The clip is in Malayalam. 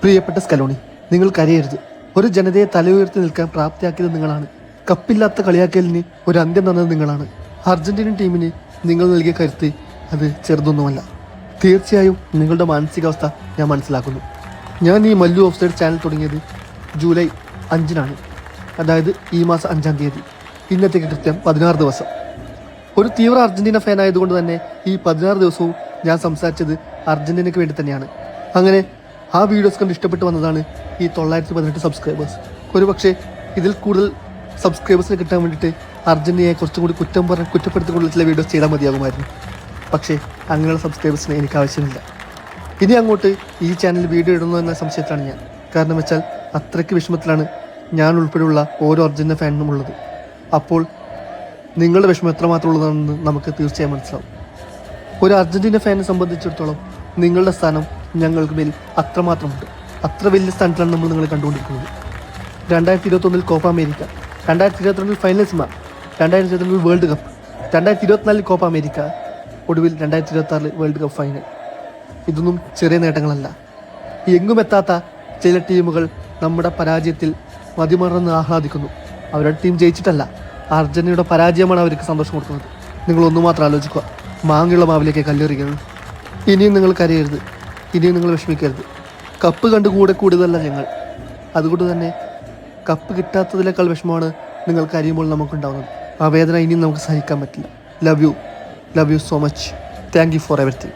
പ്രിയപ്പെട്ട സ്കലോണി, നിങ്ങൾ കരയരുത്. ഒരു ജനതയെ തലയുയർത്തി നിൽക്കാൻ പ്രാപ്തിയാക്കിയത് നിങ്ങളാണ്. കപ്പില്ലാത്ത കളിയാക്കലിന് ഒരു അന്ത്യം തന്നത് നിങ്ങളാണ്. അർജന്റീനൻ ടീമിന് നിങ്ങൾ നൽകിയ കരുത്ത് അത് ചെറുതൊന്നുമല്ല. തീർച്ചയായും നിങ്ങളുടെ മാനസികാവസ്ഥ ഞാൻ മനസ്സിലാക്കുന്നു. ഞാൻ ഈ മല്ലു ഓഫ്സൈഡ് ചാനൽ തുടങ്ങിയത് ജൂലൈ 5-നാണ്, അതായത് ഈ മാസം 5-ാം തീയതി. ഇന്നത്തേക്ക് കൃത്യം 16 ദിവസം. ഒരു തീവ്ര അർജന്റീന ഫാൻ ആയതുകൊണ്ട് തന്നെ ഈ 16 ദിവസവും ഞാൻ സംസാരിച്ചത് അർജന്റീനയ്ക്ക് വേണ്ടി തന്നെയാണ്. അങ്ങനെ ആ വീഡിയോസ് കണ്ട് ഇഷ്ടപ്പെട്ട് വന്നതാണ് ഈ 918 സബ്സ്ക്രൈബേഴ്സ്. ഒരുപക്ഷെ ഇതിൽ കൂടുതൽ സബ്സ്ക്രൈബേഴ്സിന് കിട്ടാൻ വേണ്ടിയിട്ട് അർജന്റീനയെ കുറച്ചും കൂടി കുറ്റപ്പെടുത്തിക്കൊണ്ടുള്ള ചില വീഡിയോസ് ചെയ്താൽ മതിയാകുമായിരുന്നു. പക്ഷേ അങ്ങനെയുള്ള സബ്സ്ക്രൈബേഴ്സിന് എനിക്ക് ആവശ്യമില്ല. ഇനി അങ്ങോട്ട് ഈ ചാനലിൽ വീഡിയോ ഇടുന്നു എന്ന സംശയത്തിലാണ് ഞാൻ. കാരണം വെച്ചാൽ അത്രയ്ക്ക് വിഷമത്തിലാണ് ഞാൻ ഉൾപ്പെടെയുള്ള ഓരോ അർജന്റീന ഫാനിനും ഉള്ളത്. അപ്പോൾ നിങ്ങളുടെ വിഷമം എത്രമാത്രം ഉള്ളതാണെന്ന് നമുക്ക് തീർച്ചയായും മനസ്സിലാവും. ഒരു അർജന്റീന ഫാനെ സംബന്ധിച്ചിടത്തോളം നിങ്ങളുടെ സ്ഥാനം ഞങ്ങൾക്ക് മേൽ അത്രമാത്രമുണ്ട്. അത്ര വലിയ സ്ഥാനത്തിലാണ് നമ്മൾ നിങ്ങളെ കണ്ടുകൊണ്ടിരിക്കുന്നത്. 2021 Copa America, 2022 ഫൈനൽസിമ, 2022 world cup, 2024 Copa America, ഒടുവിൽ 2026 വേൾഡ് കപ്പ് ഫൈനൽ. ഇതൊന്നും ചെറിയ നേട്ടങ്ങളല്ല. എങ്ങും എത്താത്ത ചില ടീമുകൾ നമ്മുടെ പരാജയത്തിൽ മതിമറന്ന് ആഹ്ലാദിക്കുന്നു. അവരുടെ ടീം ജയിച്ചിട്ടല്ല, അർജന്റീനയുടെ പരാജയമാണ് അവർക്ക് സന്തോഷം കൊടുക്കുന്നത്. നിങ്ങളൊന്നു മാത്രം ആലോചിക്കുക, മാങ്ങയുള്ള മാവിലേക്ക് കല്ലെറിയുകയുള്ളൂ. ഇനിയും നിങ്ങൾ കരയരുത്, ഇനിയും നിങ്ങൾ വിഷമിക്കരുത്. കപ്പ് കണ്ട് കൂടുതലല്ല ഞങ്ങൾ. അതുകൊണ്ട് തന്നെ കപ്പ് കിട്ടാത്തതിനേക്കാൾ വിഷമമാണ് നിങ്ങൾ കരയുമ്പോൾ നമുക്കുണ്ടാകുന്നത്. ആ വേദന ഇനിയും നമുക്ക് സഹിക്കാൻ പറ്റില്ല. Love you so much. Thank you for everything.